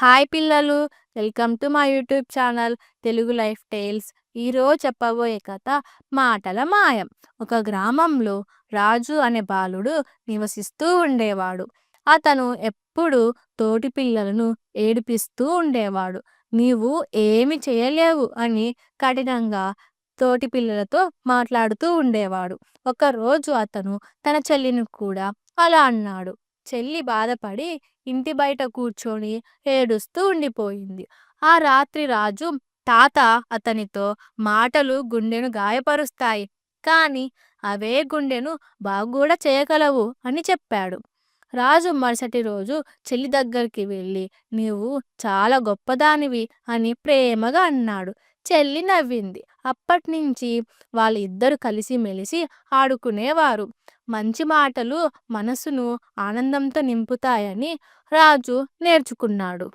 Hi పిల్లలు, welcome to my YouTube channel Telugu life tales. ఈరోజు చెప్పబోయే కథ మాటల మాయం. ఒక గ్రామంలో రాజు అనే బాలుడు నివసిస్తూ ఉండేవాడు. అతను ఎప్పుడూ తోటి పిల్లలను ఏడిపిస్తూ ఉండేవాడు. నీవు ఏమి చేయలేవు అని కఠినంగా తోటి పిల్లలతో మాట్లాడుతూ ఉండేవాడు. ఒకరోజు అతను తన చెల్లిని కూడా అలా అన్నాడు. చెల్లి బాధపడి ఇంటి బయట కూర్చొని ఏడుస్తూ ఉండిపోయింది. ఆ రాత్రి రాజు తాత అతనితో మాటలు గుండెను గాయపరుస్తాయి, కానీ అవే గుండెను బాగు కూడా చేయగలవు అని చెప్పాడు. రాజు మరుసటి రోజు చెల్లి దగ్గరికి వెళ్ళి నీవు చాలా గొప్పదానివి అని ప్రేమగా అన్నాడు. చెల్లి నవ్వింది. అప్పటినుంచి వాళ్ళిద్దరూ కలిసిమెలిసి ఆడుకునేవారు. మంచి మాటలు మనసును ఆనందంతో నింపుతాయని రాజు నేర్చుకున్నాడు.